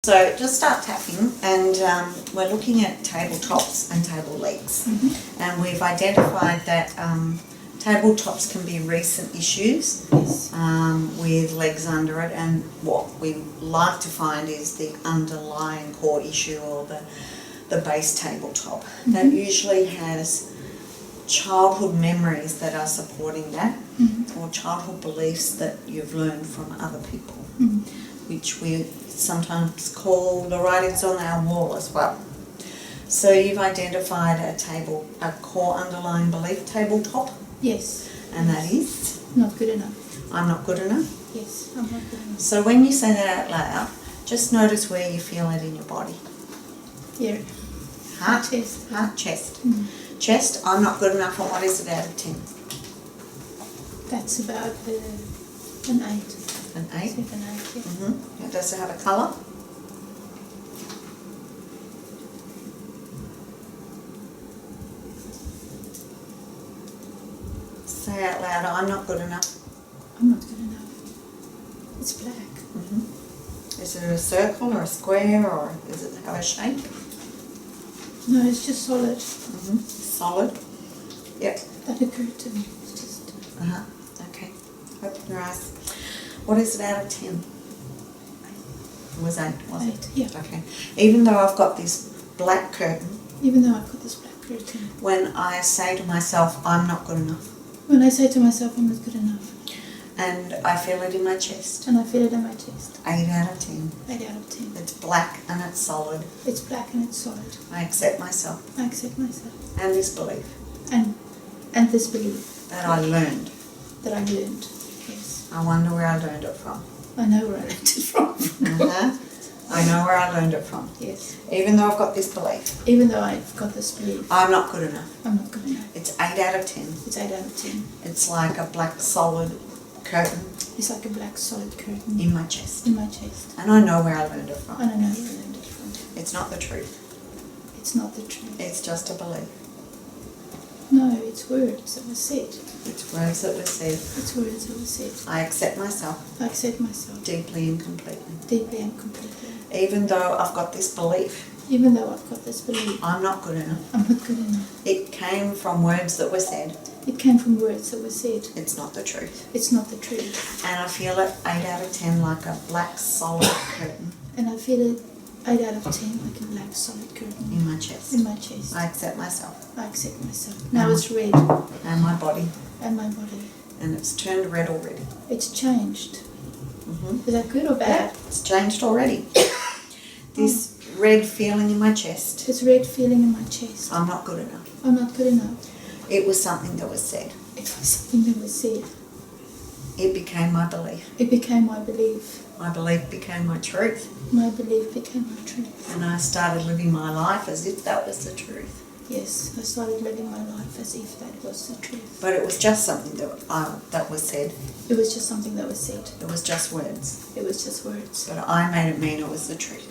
So just start tapping, and we're looking at tabletops and table legs. And we've identified that tabletops can be recent issues with legs under it, and what we like to find is the underlying core issue, or the base tabletop. That usually has childhood memories that are supporting that, or childhood beliefs that you've learned from other people, which we sometimes call the writings on our wall as well. So you've identified a core underlying belief tabletop. Yes. And that is? Not good enough. I'm not good enough? Yes, I'm not good enough. So when you say that out loud, just notice where you feel it in your body. Here. Heart, Chest. Heart, chest. Chest, I'm not good enough, and what is it out of 10? That's about an 8. An 8? 7, 8, yeah. Does it have a colour? Say out loud, I'm not good enough. I'm not good enough. It's black. Is it a circle or a square, or does it have a shape? No, it's just solid. Solid? Yep. That occurred to me. It's just... Okay. Open your eyes. What is it out of 10? It was 8, was it? 8, yeah. Okay. Even though I've got this black curtain, Even though I've got this black curtain. when I say to myself, I'm not good enough, When I say to myself, I'm not good enough, and I feel it in my chest, and I feel it in my chest, 8 out of 10. 8 out of 10. It's black and it's solid. It's black and it's solid. I accept myself I accept myself. and this belief And this belief that I learned. that I learned. Yes. I wonder where I learned it from. I know where I learned it from. I know where I learned it from. Yes. Even though I've got this belief, Even though I've got this belief, I'm not good enough. I'm not good enough. It's 8 out of 10. It's 8 out of 10. It's like a black solid curtain It's like a black solid curtain in my chest. in my chest. And I know where I learned it from. And I know where I learned it from. It's not the truth. It's not the truth. It's just a belief. No, it's words that were said. It's words that were said. It's words that were said. I accept myself I accept myself deeply and completely. deeply and completely. Even though I've got this belief, Even though I've got this belief, I'm not good enough. I'm not good enough. It came from words that were said. It came from words that were said. It's not the truth. It's not the truth. And I feel it 8 out of 10 like a black solid curtain And I feel it 8 out of 10 like a black solid curtain in my chest. in my chest. I accept myself I accept myself. Now it's red. and my body, And my body. and it's turned red already. It's changed. Is that good or bad? It's changed already. This red feeling in my chest, It's red feeling in my chest. I'm not good enough. I'm not good enough. It was something that was said. It was something that was said. It became my belief. It became my belief. My belief became my truth. My belief became my truth. And I started living my life as if that was the truth. Yes, I started living my life as if that was the truth. But it was just something that was said. It was just something that was said. It was just words. It was just words. But I made it mean it was the truth.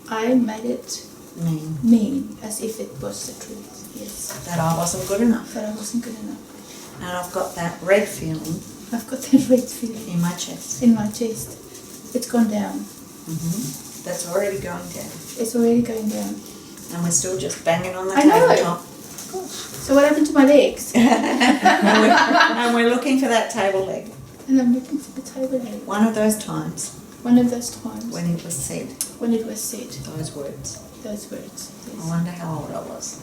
I made it mean as if it was the truth. Yes. That I wasn't good enough. But I wasn't good enough. And I've got that red feeling I've got that red feeling in my chest. in my chest. It's gone down. That's already going down. It's already going down. And we're still just banging on the I know. tabletop. Gosh. So what happened to my legs? And we're looking for that table leg. And I'm looking for the table leg. One of those times One of those times when it was said, when it was said, those words. those words. I Yes. wonder how old I was.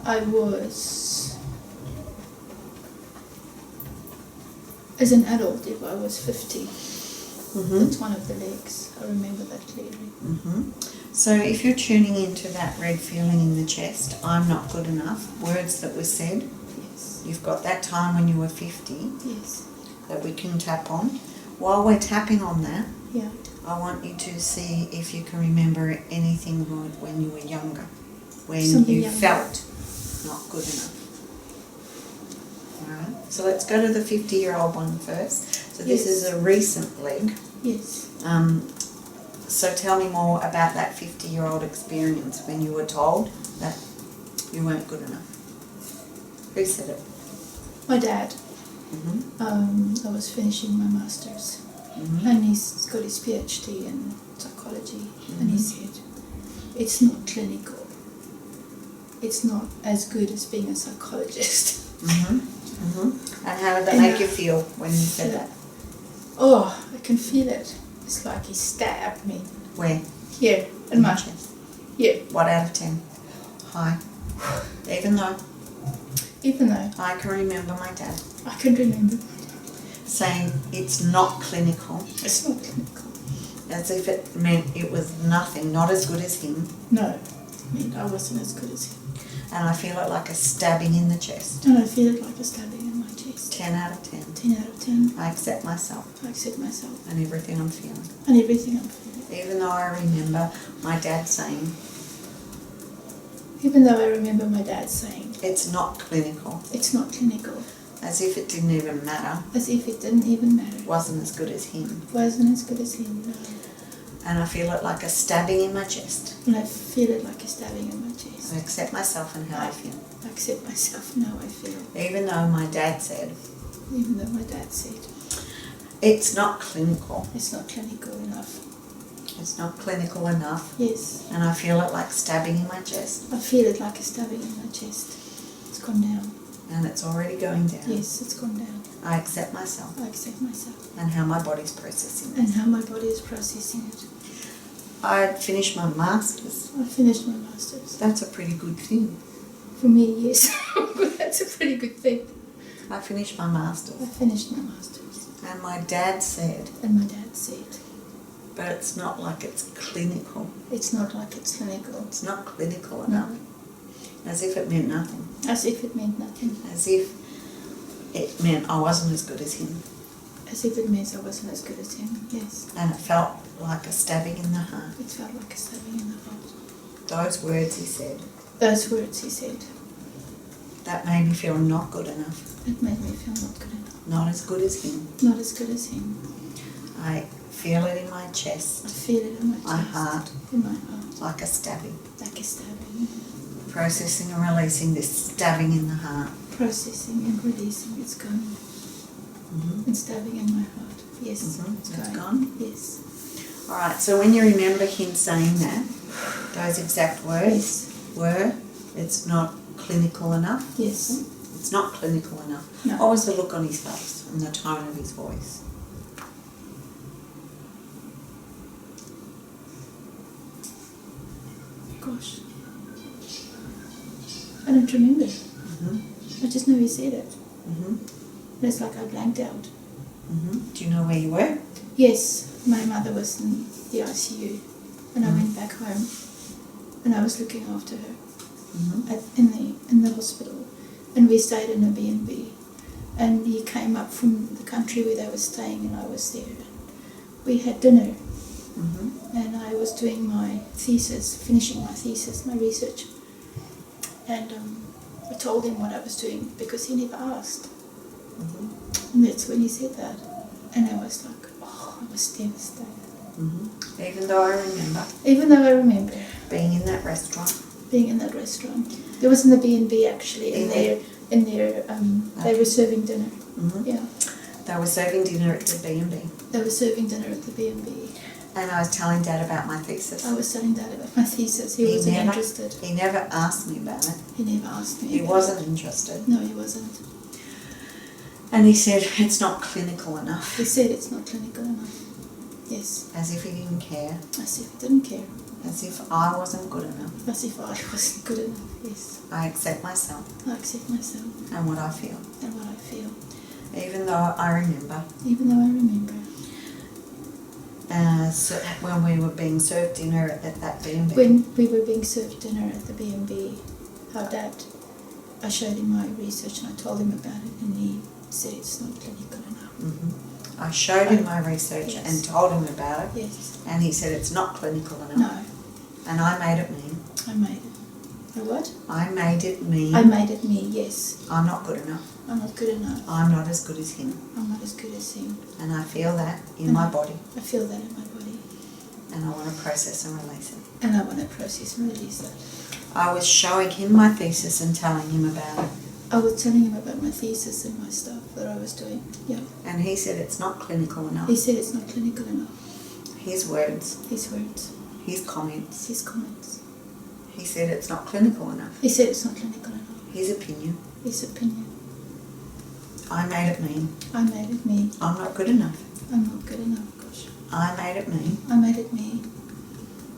I was, as an adult, if I was 50, that's one of the legs. I remember that clearly. So if you're tuning into that red feeling in the chest, I'm not good enough, words that were said, Yes, you've got that time when you were 50 yes, that we can tap on. While we're tapping on that, yeah. I want you to see if you can remember anything when you were younger, when Something you younger. felt not good enough. Alright, so let's go to the 50-year-old one first. So this Yes. is a recent leg. Yes. So tell me more about that 50-year-old experience when you were told that you weren't good enough. Who said it? My dad. Mm-hmm. I was finishing my master's, and he's got his PhD, and psychology, and he said, it's not clinical. It's not as good as being a psychologist. And how did that make you feel when he said that? Oh, I can feel it. It's like he stabbed me. Where? Here, in my chest. Yeah. What out of 10? High. Even though I can remember my dad I can remember saying it's not clinical, it's not clinical. as if it meant it was nothing, not as good as him. No, I mean, I wasn't as good as him. And I feel it like a stabbing in the chest. And I feel it like a stabbing in my chest. 10 out of 10. 10 out of 10. I accept myself I accept myself and everything I'm feeling. and everything I'm feeling. Even though I remember my dad saying Even though I remember my dad saying, it's not clinical, it's not clinical, as if it didn't even matter, as if it didn't even matter. wasn't as good as him. Wasn't as good as him, no. And I feel it like a stabbing in my chest. And I feel it like a stabbing in my chest. I accept myself and how I feel. I accept myself and how I feel. Even though my dad said Even though my dad said, it's not clinical. it's not clinical enough. It's not clinical enough. Yes, And I feel it like stabbing in my chest. I feel it like a stabbing in my chest. It's gone down. And it's already going down. Yes, it's gone down. I accept myself I accept myself and how my body's processing and it. how my body is processing it. I had finished my masters. I finished my masters. That's a pretty good thing. For me, yes, that's a pretty good thing. I finished my masters. I finished my masters, And my dad said, and my dad said, but it's not like it's clinical. it's not like it's clinical. It's not clinical enough. As if it meant nothing. As if it meant nothing. As if it meant I wasn't as good as him. As if it means I wasn't as good as him, yes. And it felt like a stabbing in the heart. It felt like a stabbing in the heart. Those words he said, Those words he said, that made me feel not good enough. it made me feel not good enough. Not as good as him. Not as good as him. I feel it in my I chest, feel it in my chest. my heart, In my heart. like a stabbing. Like a stabbing. Processing and releasing this stabbing in the heart. Processing and releasing, it's gone. And stabbing in my heart. Yes, it's It's going. gone? Yes. Alright, so when you remember him saying that, those exact words were, it's not clinical enough. Yes. It's not clinical enough. No. What was the look on his face and the tone of his voice? Gosh. I don't remember. I just know he said it. And it's like I blanked out. Do you know where you were? Yes, my mother was in the ICU and I went back home and I was looking after her in the hospital, and we stayed in a B&B, and he came up from the country where they were staying and I was there. We had dinner and I was doing my thesis, finishing my thesis, my research, and I told him what I was doing because he never asked. And that's when he said that, and I was like, oh, I was devastated. Even though I remember Even though I remember being in that restaurant. being in that restaurant. It was in the B&B actually, in their they were serving dinner. Yeah, They were serving dinner at the B&B. they were serving dinner at the B&B. And I was telling Dad about my thesis. I was telling Dad about my thesis. He wasn't interested. He never asked me about it. He never asked me. He about wasn't it. interested. No, he wasn't. And he said, it's not clinical enough. He said it's not clinical enough. Yes, As if he didn't care. as if he didn't care. As if I wasn't good enough. As if I wasn't good enough. Yes, I accept myself I accept myself and what I feel. and what I feel. Even though I remember Even though I remember so when we were being served dinner at that B&B. when we were being served dinner at the B&B, how Dad, I showed him my research and I told him about it, and he said it's not clinical enough. I showed him my research Yes. and told him about it, Yes. and he said it's not clinical enough. No, And I made it mean. I made it. A what? I made it mean I made it me, yes. I'm not good enough. I'm not good enough. I'm not as good as him. I'm not as good as him. And I feel that in my body. I feel that in my body. And I want to process and release it. And I want to process and release that. I was showing him my thesis and telling him about it. I was telling him about my thesis and my stuff that I was doing. Yeah. And he said it's not clinical enough. He said it's not clinical enough. his words, his words, his comments. his comments. He said it's not clinical enough. He said it's not clinical enough. His opinion. His opinion. I made it mean I made it me. I'm not good enough. I'm not good enough, gosh. I made it mean I made it me.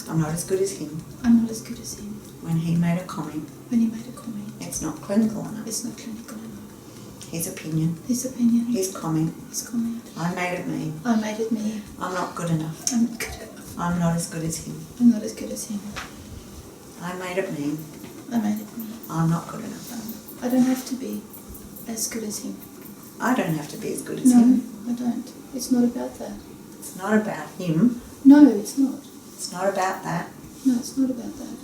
I'm not as good as him. I'm not as good as him. When he made a comment, When he made a comment, it's not clinical enough. it's not clinical enough. His opinion. His opinion. His comment. His comment. I made it mean I made it me. I'm not good enough. I'm not good enough. I'm not as good as him. I'm not as good as him. I made it mean I made it me. I'm not good enough. I don't have to be as good as him. I don't have to be as good as No, him. I don't. It's not about that. It's not about him. No, it's not. It's not about that. No, it's not about that.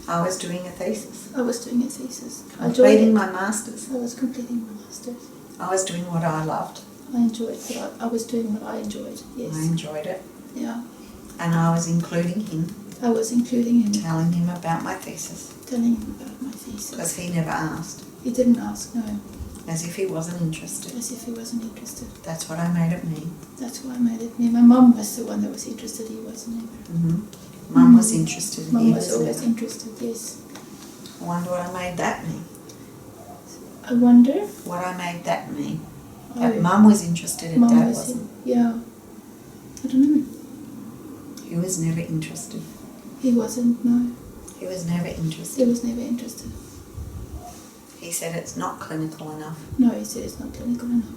I was doing a thesis. I was doing a thesis. I enjoyed Completing it. my masters. I was completing my master's. I was doing what I loved. I enjoyed it. I was doing what I enjoyed. Yes. I enjoyed it. Yeah. And I was including him, I was including him, telling him about my thesis. telling him about my thesis. Because he never asked. He didn't ask, no. As if he wasn't interested. As if he wasn't interested. That's what I made it mean. That's why I made it me. My mum was the one that was interested. He wasn't ever. Mum was interested and he Mum was was always never. interested, yes. I wonder what I made that mean. I wonder. What I made that mean. Oh, That Mum was interested and Mum Dad was wasn't. yeah. I don't know. He was never interested. He wasn't, no. He was never He interested. was never interested. He said it's not clinical enough. No, he said it's not clinical enough.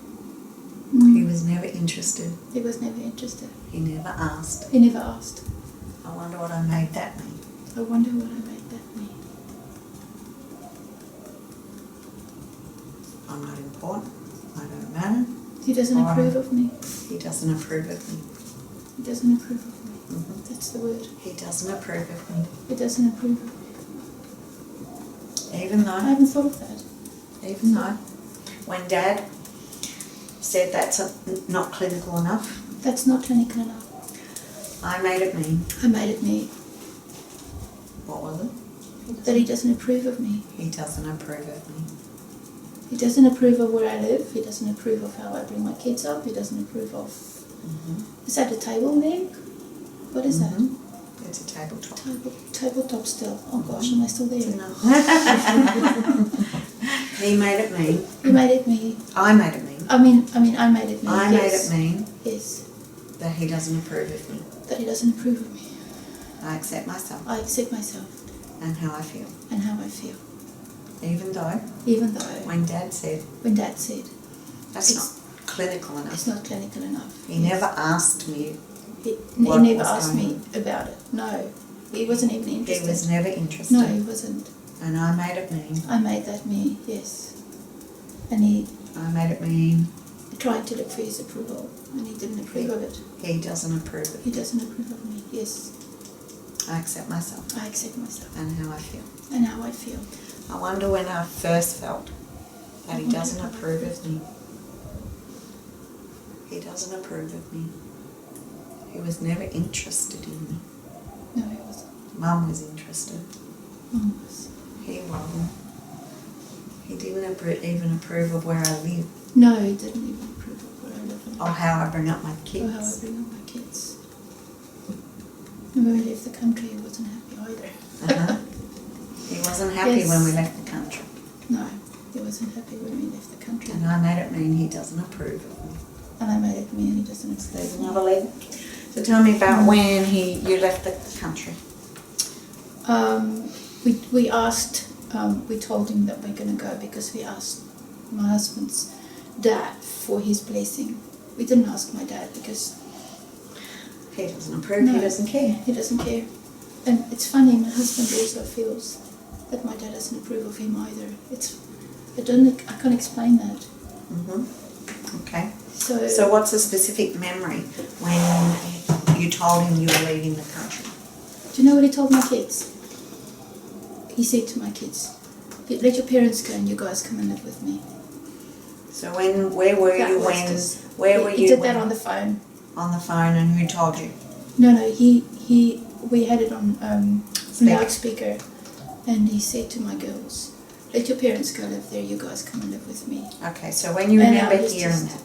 He was never interested. He was never interested. He never asked. He never asked. I wonder what I made that mean. I wonder what I made that mean. I'm not important. I don't matter. He doesn't Alright. approve of me. He doesn't approve of me. He doesn't approve of me. Mhm. That's the word. He doesn't approve of me. He doesn't approve of me. Even I though, haven't thought of that. when Dad said that's not clinical enough, That's not clinical enough. I made it mean, I made it me. what was it? That he doesn't approve of me. He doesn't approve of me. He doesn't approve of where I live. He doesn't approve of how I bring my kids up. He doesn't approve of... Is that a table there? What is that? It's a tabletop. Tabletop still. Oh gosh, am I still there? He made it mean. He made it me. I made it mean. I mean, I made it me. I yes. made it mean Yes. that he doesn't approve of me. That he doesn't approve of me. I accept myself I accept myself and how I feel. and how I feel. Even though Even though when Dad said when Dad said that's It's- not clinical it's enough, not clinical enough. he never asked me. He what never was asked going me about it. No. He wasn't even He interested. was never interested. No, he wasn't. And I made it mean. I made that me, yes. And he I made it mean tried to look for his approval and he didn't approve of it. he doesn't approve of He it. doesn't approve of me, yes. I accept myself I accept myself and how I feel. and how I feel. I wonder when I first felt that he I wonder doesn't how I approve felt. of me. He doesn't approve of me. He was never interested in me. No, he wasn't. Mum was interested. Mum was. He wasn't. He didn't even approve of where I live No, he didn't even approve of where I live or how I bring up my or how I kids. bring up my kids. And when we left the country, he wasn't happy either. Uh-huh. He wasn't happy Yes. when we left the country. No, he wasn't happy when we left the country. And I made it mean he doesn't approve of me. And I made it me and he doesn't approve There's of me. another leg. So tell me about when you left the country. We asked, we told him that we're going to go because we asked my husband's dad for his blessing. We didn't ask my dad because He doesn't approve, No. he doesn't care. he doesn't care. And it's funny, my husband also feels that my dad doesn't approve of him either. I can't explain that. Okay. So, So what's a specific memory when you told him you were leaving the country? do you know what he told my kids? He said to my kids, let your parents go and you guys come and live with me. So where were That you was when, just- where were he you did when, that on the phone. on the phone and who told you? No, we had it on loudspeaker, and he said to my girls, let your parents go live there, you guys come and live with me. Okay, so when you And I remember was hearing just- that,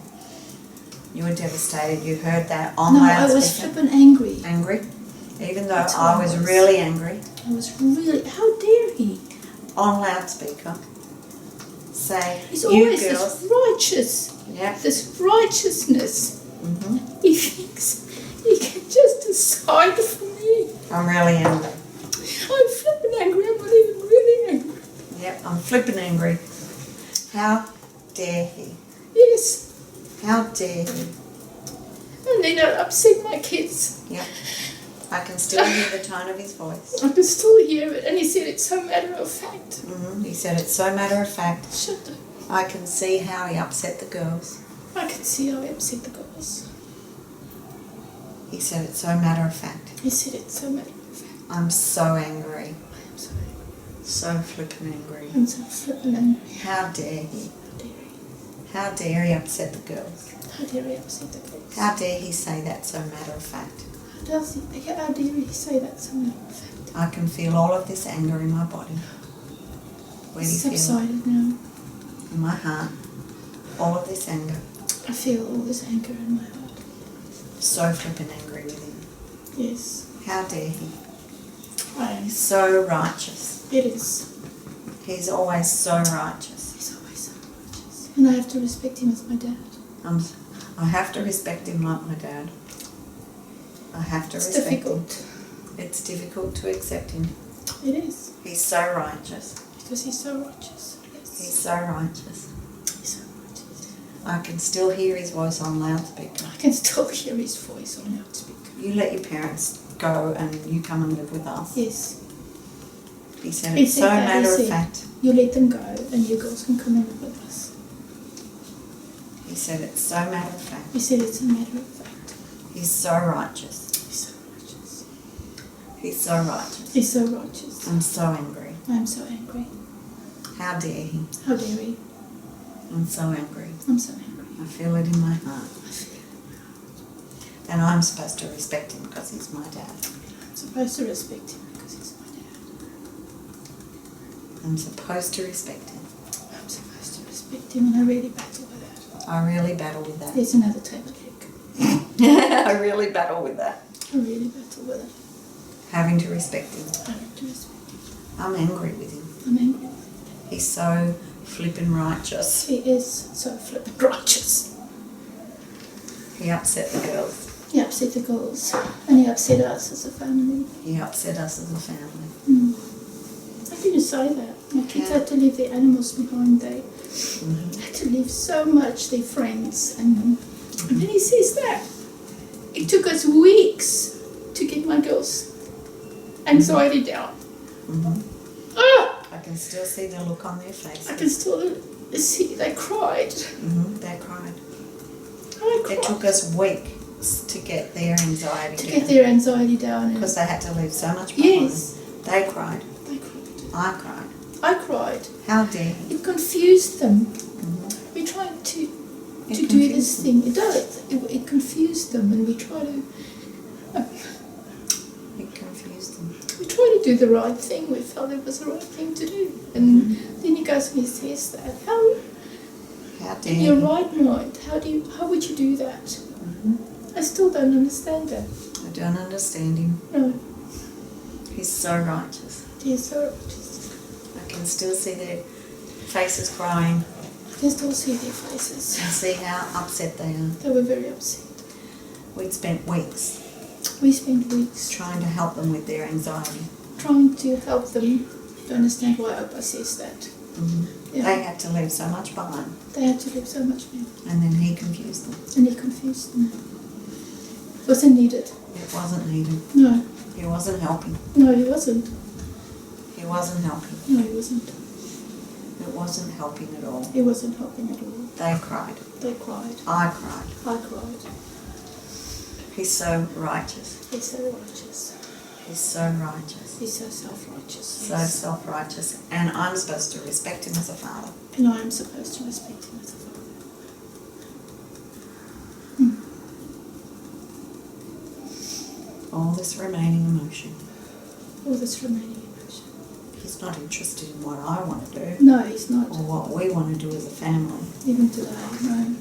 You were devastated. You heard that on No, I was loudspeaker. flippin' angry. Angry? Even though That's what I I was was. really angry. I was really, how dare he? On loudspeaker. Say, He's you always girls. this righteous, Yeah. this righteousness. hmm He thinks he can just decide for me. I'm really angry. I'm flippin' angry, I'm not even really angry. Yep, I'm flipping angry. How dare he? Yes. How dare he? And then I upset my kids. Yep. I can still hear the tone of his voice. I can still hear it, and he said it's so matter of fact. He said it's so matter of fact. Shut up. I can see how he upset the girls. I can see how he upset the girls. He said it's so matter of fact. He said it's so matter of fact. I'm so angry. I'm sorry. So flippin' angry. I'm so flippin' angry. How dare he? How dare he? How dare he upset the girls? How dare he upset the girls? How dare he say that so matter of fact? How dare he say that so matter of fact? I can feel all of this anger in my body. Where do you It's feel it? subsided now. In my heart. All of this anger. I feel all this anger in my heart. So flippin' angry with him. Yes. How dare he? He's So righteous. It is. He's always so righteous. He's always so righteous. And I have to respect him as my dad. I have to respect him like my dad. I have to It's respect difficult. him. It's difficult to accept him. It is. He's so righteous. Because he's so righteous. He's Yes. so righteous. He's so righteous. I can still hear his voice on loudspeaker. I can still hear his voice on loudspeaker. You let your parents go and you come and live with us. Yes. He said He it's said so that, he matter of said. fact. You let them go and you girls can come and live with us. He said it's so matter of fact. He said it's a matter of fact. He's so righteous. He's so righteous. He's so righteous. He's so righteous. I'm so angry. I'm so angry. How dare he? How dare he? I'm so angry. I'm so angry. I feel it in my heart. I feel And I'm supposed to respect him because he's my dad. I'm supposed to respect him because he's my dad. I'm supposed to respect him. I'm supposed to respect him, and I really battle with that. I really battle with that. There's another table cake. I really battle with that. I really battle with it. Having to respect him. I have to respect him. I'm angry with him. I'm angry with him. He's so flippin' righteous. He is so flippin' righteous. He upset the girls. He upset the girls, and he upset us as a family. He upset us as a family. How can you say that? My kids Yeah. had to leave their animals behind. They Mhm. had to leave so much, their friends. And then he says that. It took us weeks to get my girls' anxiety down. Mhm. Ah! I can still see the look on their face. I can still see they cried. They cried. I cried. It took us weeks to get their anxiety To down. get their anxiety down. And Because they had to leave so much behind. yes, They cried. they cried. I cried. I cried. How dare he? It confused them. Mhm. We tried to It do this confused them. thing. It does. It confused them, and we try to It confused them. do the right thing. We felt it was the right thing to do, and then he goes and he says that. How How dare in he? your right mind? How would you do that? Mhm. I still don't understand that. I don't understand him. No, He's so righteous. he is so righteous. I can still see their faces crying I can still see their faces. and see how upset they are. They were very upset. We'd spent weeks We spent weeks trying to help them with their anxiety. trying to help them to understand why Opa says that. Yeah. They had to leave so much behind, They had to leave so much behind, and then he confused them. and he confused them. Wasn't needed. It wasn't needed. No, He wasn't helping. no, he wasn't. He wasn't helping. No, he wasn't. It wasn't helping at all. He wasn't helping at all. They cried. They cried. I cried. I cried. He's so righteous. He's so righteous. He's so righteous. He's so self-righteous. So self-righteous. And I'm supposed to respect him as a father. And I am supposed to respect him as a father. All this remaining emotion. All this remaining emotion. He's not interested in what I want to do No, he's not. or what we want to do as a family. Even today, no.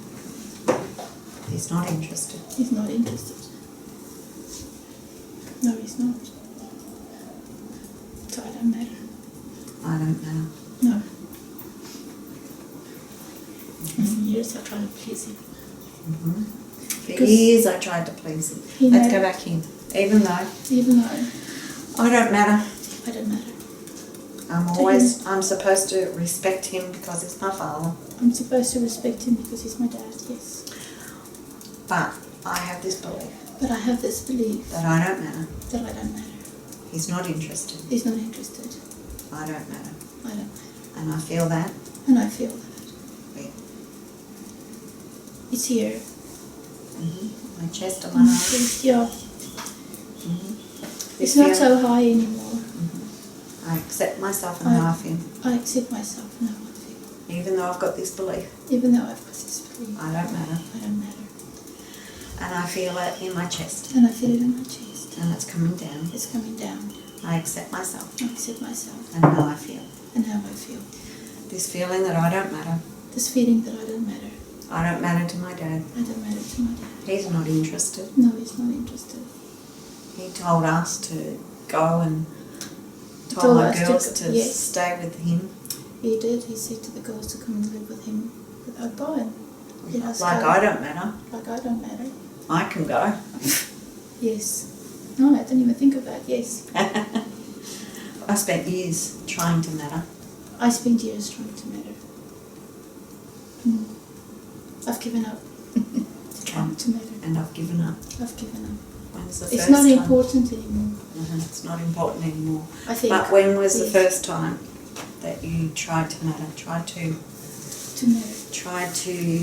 He's not interested. He's not interested. No, he's not. So I don't matter. I don't matter. No. And for years I tried to please him. Mm-hmm. For Because years I tried to please him. he Let's made- go back in. Even though I don't matter. I don't matter. I'm supposed to respect him because he's my father. I'm supposed to respect him because he's my dad, yes. But I have this belief But I have this belief that I don't matter. that I don't matter. He's not interested. He's not interested. I don't matter. I don't matter. And I feel that. And I feel that. Yeah. It's here. Mm-hmm. My chest and my heart. Yeah. Mm-hmm. It's not so high anymore. Mm-hmm. I accept myself and how I feel. I accept myself and how I feel. Even though I've got this belief. Even though I've got this belief. I don't matter. I don't matter. And I feel it in my chest. And I feel it in my chest. And it's coming down. It's coming down. I accept myself I accept myself and how I feel. and how I feel. This feeling that I don't matter. This feeling that I don't matter. I don't matter to my dad. I don't matter to my dad. He's not interested. No, he's not interested. He told us to go and told Told my us to girls go- to yes. stay with him. He did. He said to the girls to come and live with him with Opa and let us Like go. I don't matter. Like I don't matter. I can go. Yes. No, I didn't even think of that. Yes. I spent years trying to matter. I spent years trying to matter. I've given up trying to matter. And I've given up. I've given up. When was the It's first not time? important anymore. It's not important anymore. I think. But when was the yes, first time that you tried to matter? Tried to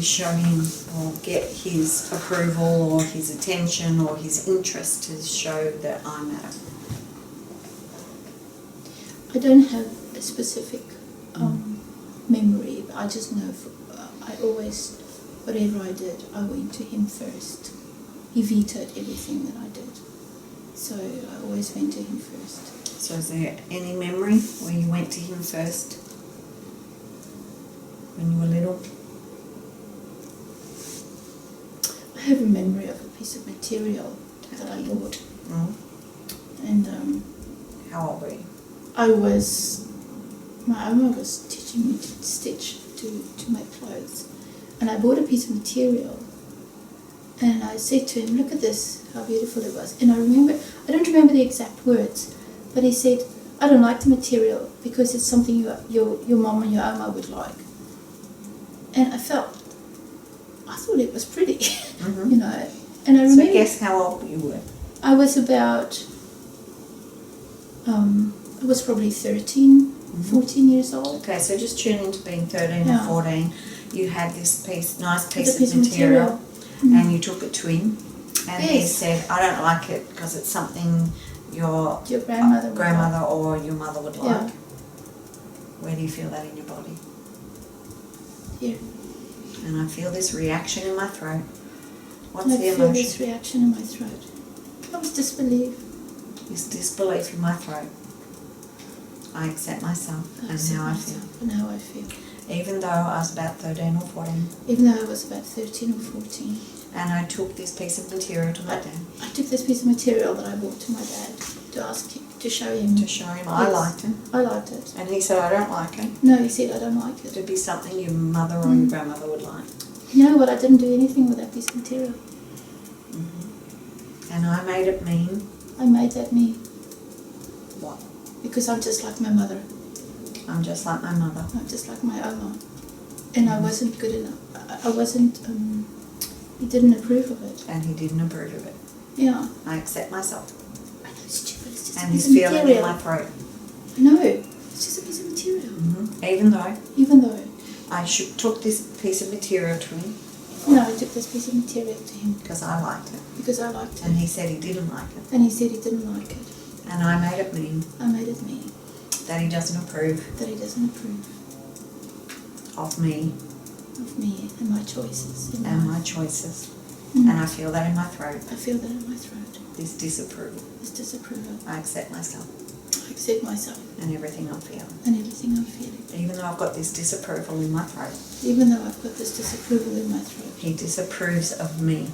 show him or get his approval or his attention or his interest to show that I matter? I don't have a specific memory. But I just know I always, whatever I did, I went to him first. He vetoed everything that I did. So I always went to him first. So is there any memory where you went to him first when you were little? I have a memory of a piece of material that I bought. Mm. And How old were you? my Oma was teaching me to stitch, to make clothes. And I bought a piece of material and I said to him, look at this, how beautiful it was. And I don't remember the exact words, but he said, I don't like the material because it's something your mom and your Oma would like. And I thought it was pretty, Mm-hmm. you know. And I remember So guess how old you were? I was about, I was probably 13, 14 years old. Okay, so just tune into being 13 Yeah. or 14. You had this nice With piece a piece of material, Mm. and you took it to him, and he Yes. said, I don't like it because it's something your Your grandmother would grandmother or your mother would like. Yeah. Where do you feel that in your body? Here. And I feel this reaction in my throat. What's I the feel emotion? this reaction in my throat. I was disbelief. This disbelief in my throat. I accept myself and how I feel. And how I feel. Even though I was about 13 or 14. Even though I was about 13 or 14. And I took this piece of material to my dad I took this piece of material that I bought to my dad to ask him, to show him. to show him I Yes. liked it. I liked it. And he said, I don't like it. No, he said, I don't like it. It'd be something your mother or your grandmother would like. You know what? I didn't do anything with that piece of material. And I made it mean I made that me what? because I'm just like my mother. I'm just like my mother. I'm just like my Oma. And I wasn't good enough. I wasn't, he didn't approve of it. And he didn't approve of it. Yeah. I accept myself. I know it's stupid, it's just And a piece his of feeling in material. my throat. No, it's just a piece of material. Even though Even though, I took this piece of material to him no, I took this piece of material to him because I liked it. because I liked And it. he said he didn't like it. And he said he didn't like it. And I made it mean I made it me that he doesn't approve that he doesn't approve of me of me and my choices in and life. my choices. Mm. And I feel that in my throat, I feel that in my throat. this disapproval. This disapproval. I accept myself. I accept myself and everything I feel. and everything I'm feeling. Even though I've got this disapproval in my throat, Even though I've got this disapproval in my throat. he disapproves of me,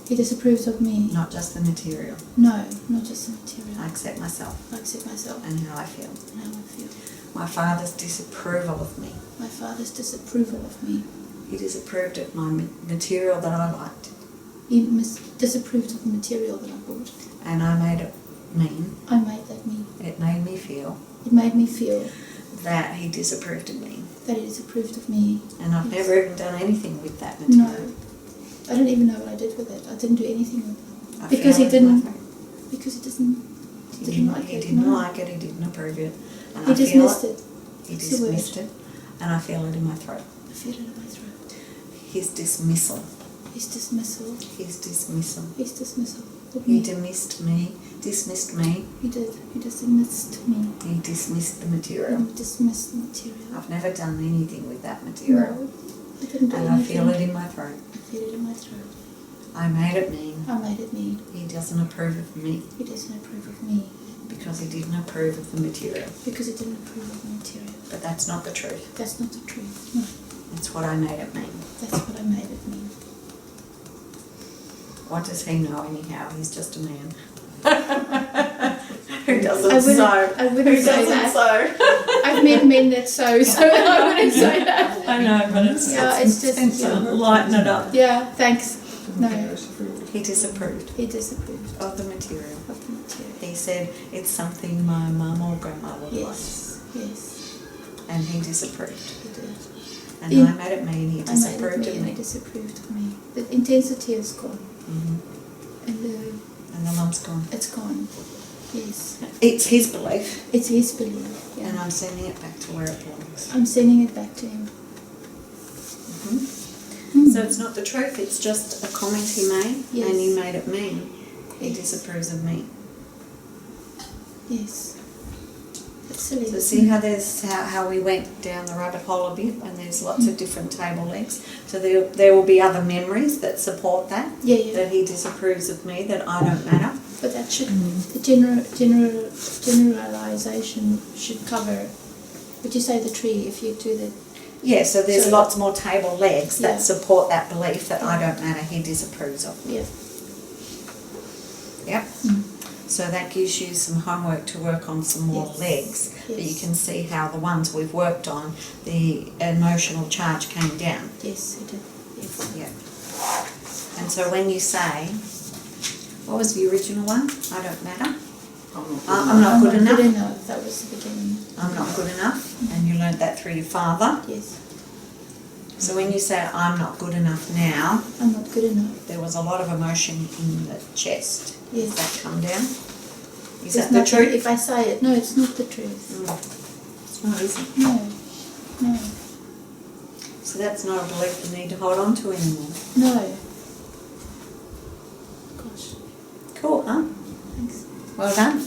He disapproves of me. not just the material. No, not just the material. I accept myself I accept myself and how I feel. and how I feel. My father's disapproval of me. My father's disapproval of me. He disapproved of my material that I liked, He disapproved of the material that I bought. and I made it mean. I made that mean. It made me feel It made me feel that he disapproved of me, that he disapproved of me. and I've Yes. never even done anything with that material. No. I don't even know what I did with it. I didn't do anything with it. I Because feel he it in my didn't- throat. Because he didn't He didn't didn't like he it. didn't No. like it, he didn't approve it. And He I feel dismissed it. it. He That's the word. dismissed it, and I feel it in my throat. I feel it in my throat. His dismissal. His dismissal. His dismissal. His dismissal of He me. dismissed me. Dismissed me. He did. He dismissed me. He dismissed the material. He dismissed the material. I've never done anything with that material, No, I didn't do and I anything. feel it in my throat. I feel it in my throat. I made it mean. I made it mean. He doesn't approve of me He doesn't approve of me because he didn't approve of the material. because he didn't approve of the material. But that's not the truth. That's not the truth. No, It's what I made it mean. that's what I made it mean. What does he know anyhow? He's just a man. Who doesn't I wouldn't- sew? I wouldn't Who say doesn't that. sew? I've met men that sew, so I wouldn't say that. I know, but it's, Yeah, it's just- meant to lighten it up. Yeah, thanks. No, He disapproved he disapproved of the material. of the material. He said it's something my mum or grandma would Yes, yes, like, and he disapproved. he did. And He- I made it mean he I made it disapproved me of and he me. disapproved of me. The intensity is gone, and And the lump's gone. it's gone. Yes, It's his belief, it's his belief. and Yeah. I'm sending it back to where it belongs. I'm sending it back to him. So it's not the truth, it's just a comment he made, Yes. and you made it mean he Yes. disapproves of me. Yes. That's silly. So isn't see it? how there's how we went down the rabbit hole a bit, and there's lots of different table legs. So there will be other memories that support that, Yeah, yeah. that he disapproves of me, that I don't matter. But that should the generalization should cover. Would you say the tree if you do the? Yeah, so there's So- lots more table legs that Yeah. support that belief that I don't matter, he disapproves of me. Yeah. Yep. So that gives you some homework to work on, some more Yes. legs, that you Yes. can see how the ones we've worked on, the emotional charge came down. Yes, it did. Yes. Yeah. And so when you say, what was the original one? I don't matter. I'm not good enough. Good enough. That was the beginning. I'm not good enough. And you learnt that through your father. Yes. So when you say, I'm not good enough now, I'm not good enough. there was a lot of emotion in the chest. Yes. Does that come down? Is It's that the not truth? If I say it, no, it's not the truth. It's not, is it? No. No. So that's not a belief you need to hold on to anymore. No. Gosh. Cool, huh? Thanks. Well done.